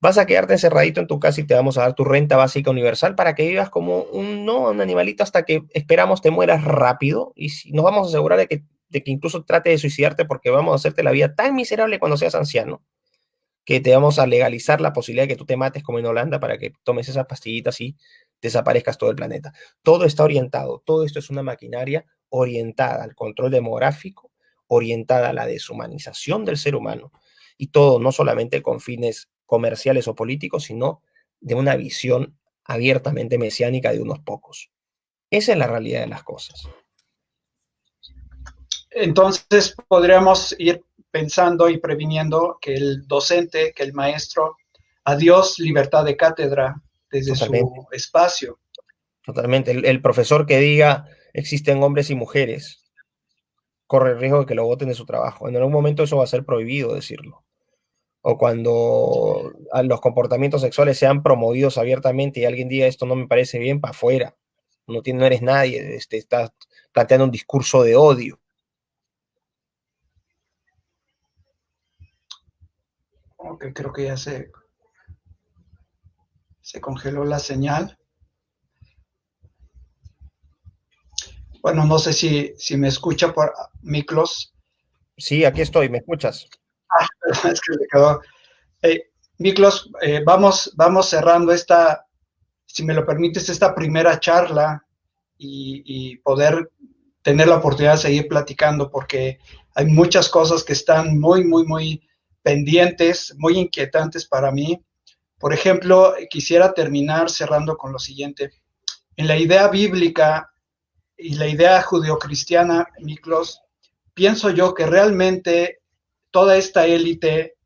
Vas a quedarte encerradito en tu casa y te vamos a dar tu renta básica universal para que vivas como un animalito hasta que esperamos te mueras rápido y nos vamos a asegurar de que incluso trate de suicidarte porque vamos a hacerte la vida tan miserable cuando seas anciano que te vamos a legalizar la posibilidad de que tú te mates como en Holanda para que tomes esas pastillitas y desaparezcas todo el planeta. Todo está orientado, todo esto es una maquinaria orientada al control demográfico, orientada a la deshumanización del ser humano y todo no solamente con fines comerciales o políticos, sino de una visión abiertamente mesiánica de unos pocos. Esa es la realidad de las cosas. Entonces, podríamos ir pensando y previniendo que el docente, que el maestro, adiós libertad de cátedra desde Totalmente, su espacio. totalmente. El profesor que diga existen hombres y mujeres corre el riesgo de que lo voten de su trabajo. En algún momento eso va a ser prohibido decirlo. O cuando los comportamientos sexuales sean promovidos abiertamente y alguien diga esto no me parece bien, para afuera. No eres nadie, estás planteando un discurso de odio. Ok, creo que ya se congeló la señal. Bueno, no sé si me escucha por Miklos. Sí, aquí estoy, ¿me escuchas? Es que le quedó. Miklos, vamos cerrando esta, si me lo permites, esta primera charla y poder tener la oportunidad de seguir platicando, porque hay muchas cosas que están muy, muy, muy pendientes, muy inquietantes para mí. Por ejemplo, quisiera terminar cerrando con lo siguiente. En la idea bíblica y la idea judeocristiana, Miklos, pienso yo que realmente toda esta élite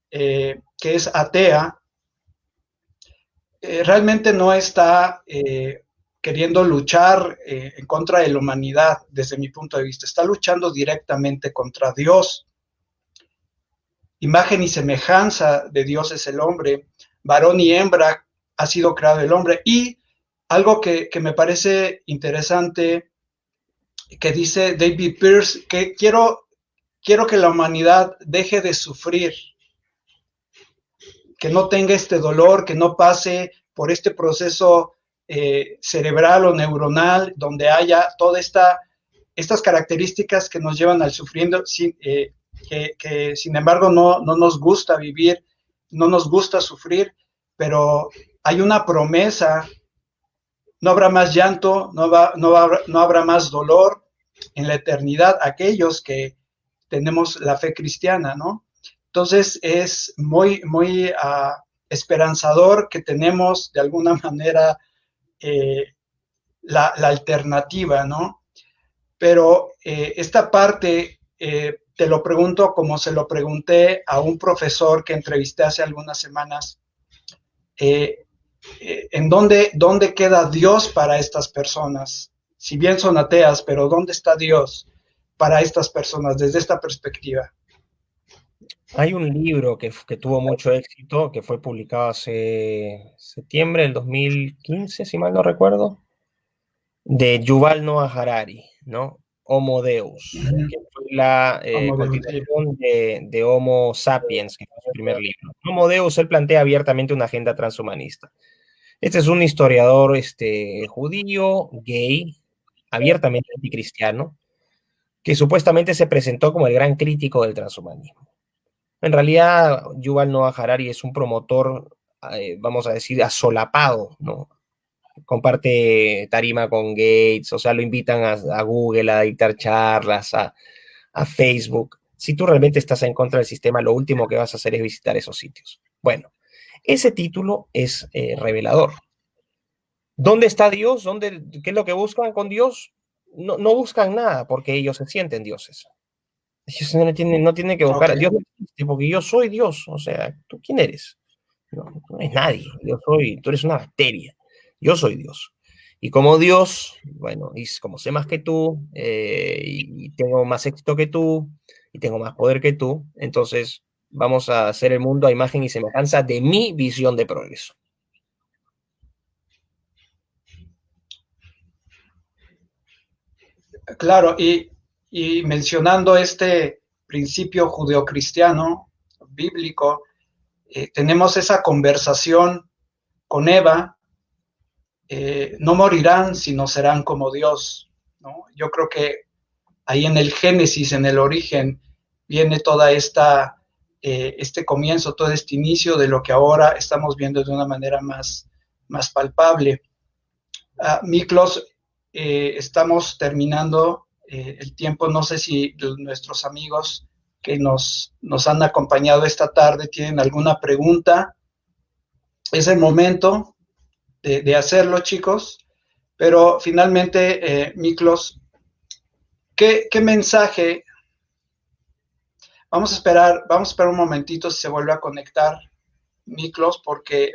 que es atea, realmente no está queriendo luchar en contra de la humanidad, desde mi punto de vista. Está luchando directamente contra Dios. Imagen y semejanza de Dios es el hombre. Varón y hembra ha sido creado el hombre. Y algo que me parece interesante, que dice David Pearce, que quiero que la humanidad deje de sufrir, que no tenga este dolor, que no pase por este proceso cerebral o neuronal donde haya todas estas características que nos llevan al sufriendo, que sin embargo no nos gusta vivir, no nos gusta sufrir, pero hay una promesa, no habrá más llanto, no habrá más dolor en la eternidad, aquellos que tenemos la fe cristiana, ¿no? Entonces es muy, muy esperanzador que tenemos de alguna manera la alternativa, ¿no? Pero esta parte te lo pregunto como se lo pregunté a un profesor que entrevisté hace algunas semanas. ¿En dónde queda Dios para estas personas? Si bien son ateas, pero ¿dónde está Dios para estas personas desde esta perspectiva? Hay un libro que tuvo mucho éxito, que fue publicado hace septiembre del 2015, si mal no recuerdo, de Yuval Noah Harari, ¿no? Homo Deus, Uh-huh. que fue la Como de sí. continuación de Homo Sapiens, que fue su primer libro. Homo Deus, él plantea abiertamente una agenda transhumanista. Este es un historiador judío, gay, abiertamente anticristiano, que supuestamente se presentó como el gran crítico del transhumanismo. En realidad, Yuval Noah Harari es un promotor, vamos a decir, asolapado, ¿no? Comparte tarima con Gates, o sea, lo invitan a Google a dictar charlas, a Facebook. Si tú realmente estás en contra del sistema, lo último que vas a hacer es visitar esos sitios. Bueno, ese título es revelador. ¿Dónde está Dios? ¿Qué es lo que buscan con Dios? No buscan nada porque ellos se sienten dioses. Ellos no tienen que buscar a Okay. Dios, no existe, porque yo soy Dios. O sea, ¿tú quién eres? No es nadie. Tú eres una bacteria. Yo soy Dios. Y como Dios, bueno, y como sé más que tú, y tengo más éxito que tú, y tengo más poder que tú, entonces vamos a hacer el mundo a imagen y semejanza de mi visión de progreso. Claro, y mencionando este principio judeocristiano, bíblico, tenemos esa conversación con Eva, no morirán, sino serán como Dios, ¿no? Yo creo que ahí en el Génesis, en el origen, viene toda este comienzo, todo este inicio de lo que ahora estamos viendo de una manera más palpable. Miklos, estamos terminando el tiempo. No sé si nuestros amigos que nos han acompañado esta tarde tienen alguna pregunta. Es el momento de hacerlo, chicos. Pero finalmente, Miklos, ¿qué mensaje? Vamos a esperar un momentito si se vuelve a conectar Miklos, porque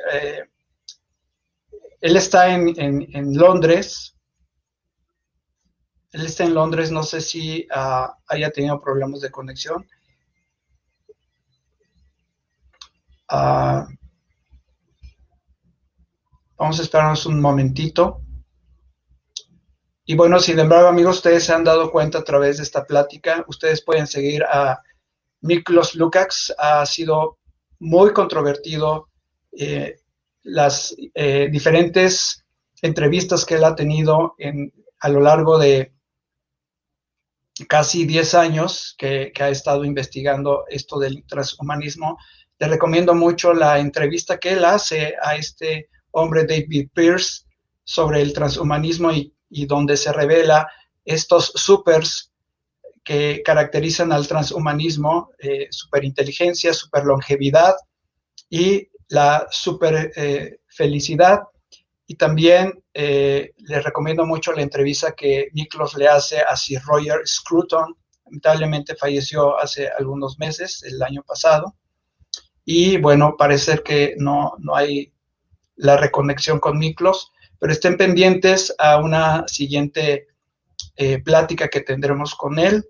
él está en Londres. Él está en Londres, no sé si haya tenido problemas de conexión. Vamos a esperarnos un momentito. Y bueno, sin embargo, amigos, ustedes se han dado cuenta a través de esta plática, ustedes pueden seguir a Miklos Lukács, ha sido muy controvertido. Las diferentes entrevistas que él ha tenido a lo largo de casi 10 años que ha estado investigando esto del transhumanismo. Le recomiendo mucho la entrevista que él hace a este hombre David Pearce sobre el transhumanismo y donde se revela estos supers que caracterizan al transhumanismo, superinteligencia, superlongevidad y la super felicidad. Y también les recomiendo mucho la entrevista que Miklos le hace a Sir Roger Scruton. Lamentablemente falleció hace algunos meses, el año pasado. Y bueno, parece que no hay la reconexión con Miklos, pero estén pendientes a una siguiente plática que tendremos con él.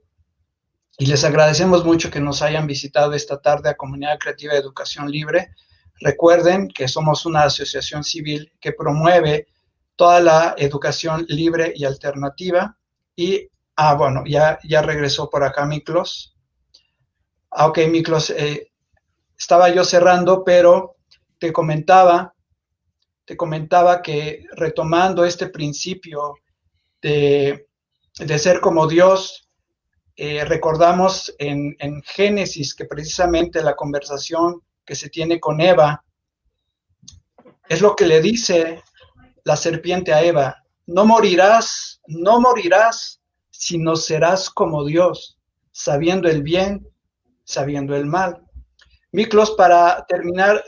Y les agradecemos mucho que nos hayan visitado esta tarde a Comunidad Creativa de Educación Libre. Recuerden que somos una asociación civil que promueve toda la educación libre y alternativa. Y, bueno, ya regresó por acá Miklos. Ok, Miklos, estaba yo cerrando, pero te comentaba que retomando este principio de ser como Dios, recordamos en Génesis que precisamente la conversación que se tiene con Eva es lo que le dice la serpiente a Eva: no morirás, sino serás como Dios, sabiendo el bien, sabiendo el mal. Miklos, para terminar,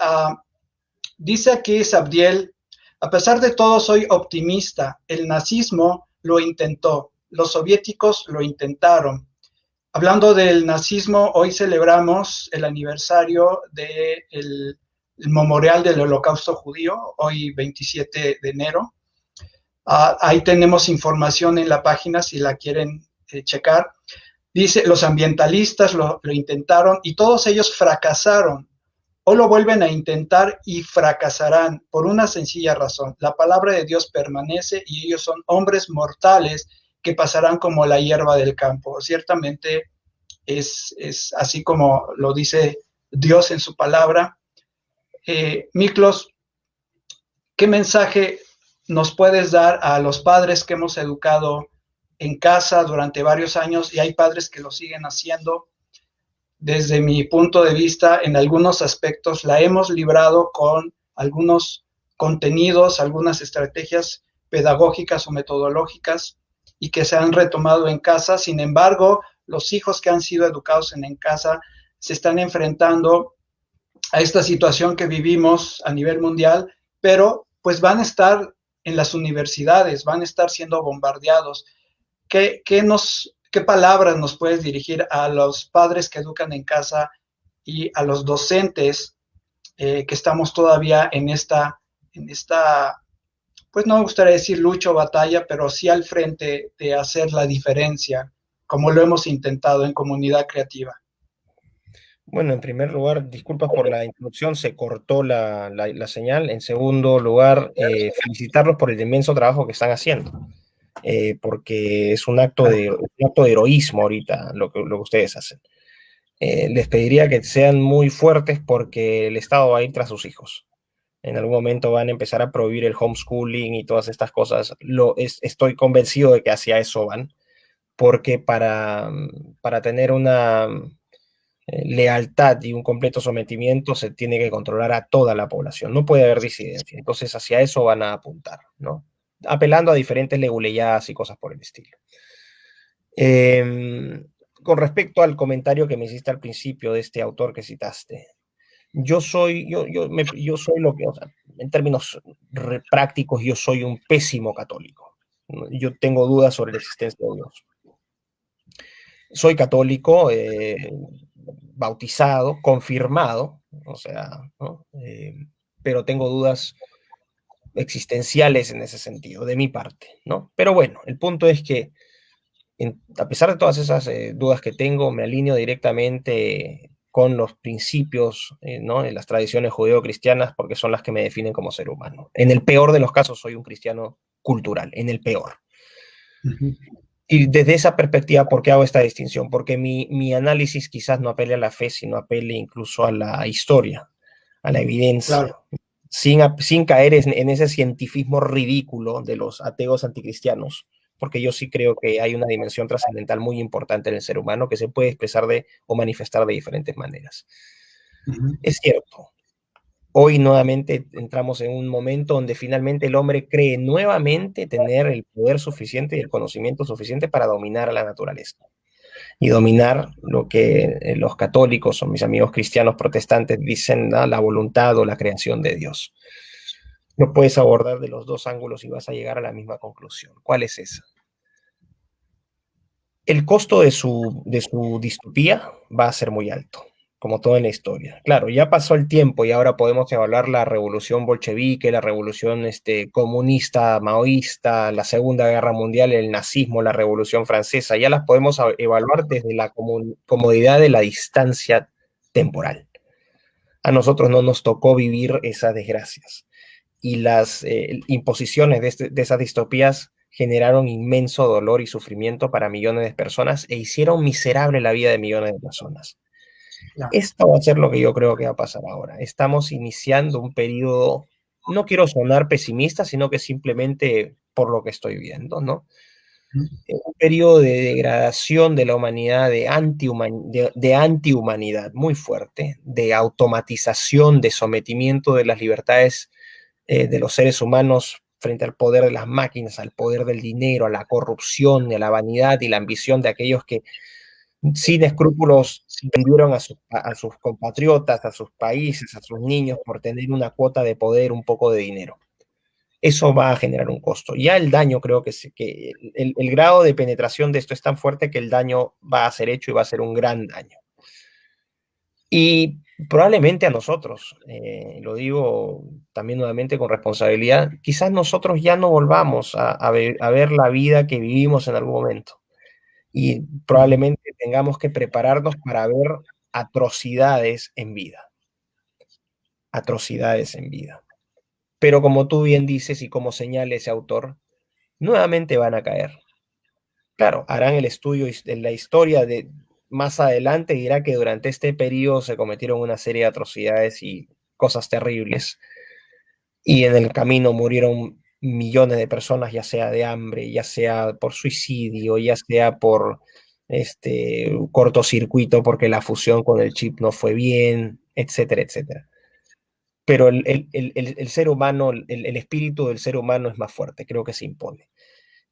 dice aquí Sabdiel: a pesar de todo soy optimista, el nazismo lo intentó, los soviéticos lo intentaron. Hablando del nazismo, hoy celebramos el aniversario del memorial del Holocausto judío, hoy 27 de enero. Ahí tenemos información en la página si la quieren checar. Dice, los ambientalistas lo intentaron y todos ellos fracasaron. O lo vuelven a intentar y fracasarán por una sencilla razón: la palabra de Dios permanece y ellos son hombres mortales que pasarán como la hierba del campo. Ciertamente es así como lo dice Dios en su palabra. Miklos, ¿qué mensaje nos puedes dar a los padres que hemos educado en casa durante varios años, y hay padres que lo siguen haciendo? Desde mi punto de vista, en algunos aspectos la hemos librado con algunos contenidos, algunas estrategias pedagógicas o metodológicas y que se han retomado en casa. Sin embargo, los hijos que han sido educados en casa se están enfrentando a esta situación que vivimos a nivel mundial, pero pues van a estar en las universidades, van a estar siendo bombardeados. ¿Qué palabras nos puedes dirigir a los padres que educan en casa y a los docentes que estamos todavía en esta, pues no me gustaría decir lucha o batalla, pero sí al frente de hacer la diferencia, como lo hemos intentado en Comunidad Creativa? Bueno, en primer lugar, disculpas por la interrupción, se cortó la señal. En segundo lugar, felicitarlos por el inmenso trabajo que están haciendo, porque es un acto de heroísmo ahorita lo que ustedes hacen. Les pediría que sean muy fuertes porque el Estado va a ir tras sus hijos. En algún momento van a empezar a prohibir el homeschooling y todas estas cosas. Estoy convencido de que hacia eso van, porque para tener una lealtad y un completo sometimiento se tiene que controlar a toda la población. No puede haber disidencia. Entonces hacia eso van a apuntar, ¿no? Apelando a diferentes leguleyadas y cosas por el estilo. Con respecto al comentario que me hiciste al principio de este autor que citaste, yo soy lo que, o sea, en términos prácticos, yo soy un pésimo católico. Yo tengo dudas sobre la existencia de Dios. Soy católico, bautizado, confirmado, o sea, ¿no? Pero tengo dudas existenciales en ese sentido, de mi parte, ¿no? Pero bueno, el punto es que a pesar de todas esas dudas que tengo, me alineo directamente con los principios, ¿no?, de las tradiciones judeo-cristianas, porque son las que me definen como ser humano. En el peor de los casos soy un cristiano cultural, en el peor. Uh-huh. Y desde esa perspectiva, ¿por qué hago esta distinción? Porque mi análisis quizás no apele a la fe, sino apele incluso a la historia. a la evidencia, claro. sin caer en ese cientifismo ridículo de los ateos anticristianos, porque yo sí creo que hay una dimensión trascendental muy importante en el ser humano que se puede expresar o manifestar de diferentes maneras. Ujú. Es cierto, hoy nuevamente entramos en un momento donde finalmente el hombre cree nuevamente tener el poder suficiente y el conocimiento suficiente para dominar a la naturaleza y dominar lo que los católicos o mis amigos cristianos protestantes dicen, ¿no? La voluntad o la creación de Dios. No puedes abordar de los dos ángulos y vas a llegar a la misma conclusión. ¿Cuál es esa? El costo de su distopía va a ser muy alto, como todo en la historia. Claro, ya pasó el tiempo y ahora podemos evaluar la revolución bolchevique, la revolución comunista, maoísta, la Segunda Guerra Mundial, el nazismo, la Revolución Francesa. Ya las podemos evaluar desde la comodidad de la distancia temporal. A nosotros no nos tocó vivir esas desgracias. Y las imposiciones de esas distopías generaron inmenso dolor y sufrimiento para millones de personas e hicieron miserable la vida de millones de personas. Claro. Esto va a ser lo que yo creo que va a pasar ahora. Estamos iniciando un periodo, no quiero sonar pesimista, sino que simplemente por lo que estoy viendo, ¿no? Un periodo de degradación de la humanidad, de antihumanidad muy fuerte, de automatización, de sometimiento de las libertades de los seres humanos frente al poder de las máquinas, al poder del dinero, a la corrupción, a la vanidad y la ambición de aquellos que sin escrúpulos vendieron a sus compatriotas, a sus países, a sus niños por tener una cuota de poder, un poco de dinero. Eso va a generar un costo. Ya el daño, creo que el grado de penetración de esto es tan fuerte que el daño va a ser hecho y va a ser un gran daño. Y probablemente a nosotros, lo digo también nuevamente con responsabilidad, quizás nosotros ya no volvamos a ver la vida que vivimos en algún momento. Y probablemente tengamos que prepararnos para ver atrocidades en vida. Atrocidades en vida. Pero como tú bien dices y como señala ese autor, nuevamente van a caer. Claro, harán el estudio de la historia de más adelante, dirá que durante este periodo se cometieron una serie de atrocidades y cosas terribles, y en el camino murieron millones de personas, ya sea de hambre, ya sea por suicidio, ya sea por cortocircuito porque la fusión con el chip no fue bien, etcétera, etcétera. Pero el ser humano, el espíritu del ser humano es más fuerte, creo que se impone.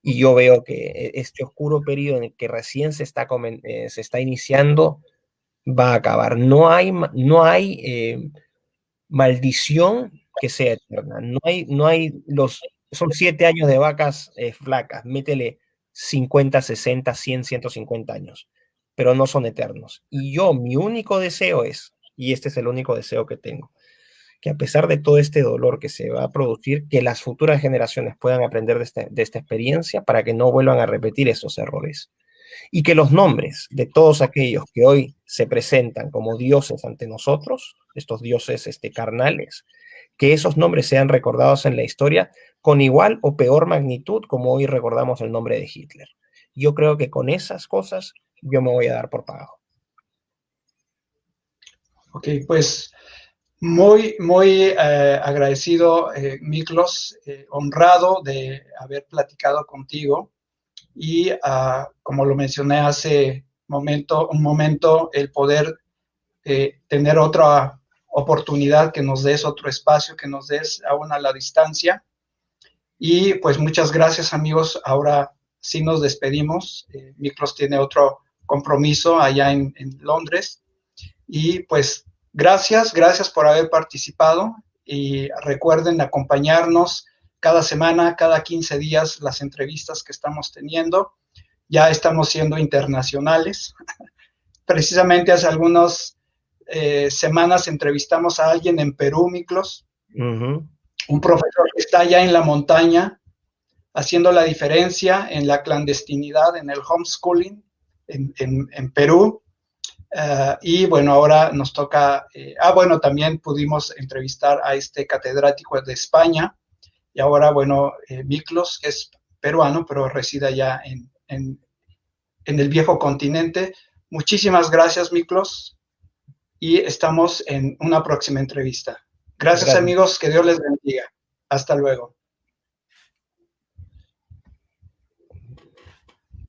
Y yo veo que este oscuro periodo en el que recién se está iniciando va a acabar. No hay maldición que sea eterna. Son 7 años de vacas flacas. Métele 50, 60, 100, 150 años. Pero no son eternos. Y yo, mi único deseo es, y este es el único deseo que tengo, que a pesar de todo este dolor que se va a producir, que las futuras generaciones puedan aprender de esta experiencia para que no vuelvan a repetir esos errores. Y que los nombres de todos aquellos que hoy se presentan como dioses ante nosotros, estos dioses carnales, que esos nombres sean recordados en la historia con igual o peor magnitud como hoy recordamos el nombre de Hitler. Yo creo que con esas cosas yo me voy a dar por pagado. Ok, pues muy, muy agradecido, Miklos, honrado de haber platicado contigo y como lo mencioné hace un momento, el poder tener otra oportunidad, que nos des otro espacio, que nos des aún a la distancia. Y pues muchas gracias, amigos. Ahora sí nos despedimos. Miklos tiene otro compromiso allá en Londres. Y pues gracias por haber participado y recuerden acompañarnos cada semana, cada 15 días, las entrevistas que estamos teniendo. Ya estamos siendo internacionales. Precisamente hace algunas semanas entrevistamos a alguien en Perú, Miklos, un profesor que está allá en la montaña haciendo la diferencia en la clandestinidad, en el homeschooling en Perú. Y bueno, ahora nos toca, bueno, también pudimos entrevistar a este catedrático de España, y ahora, bueno, Miklos, que es peruano, pero reside allá en el viejo continente. Muchísimas gracias, Miklos. y estamos en una próxima entrevista. Gracias amigos, que Dios les bendiga. Hasta luego.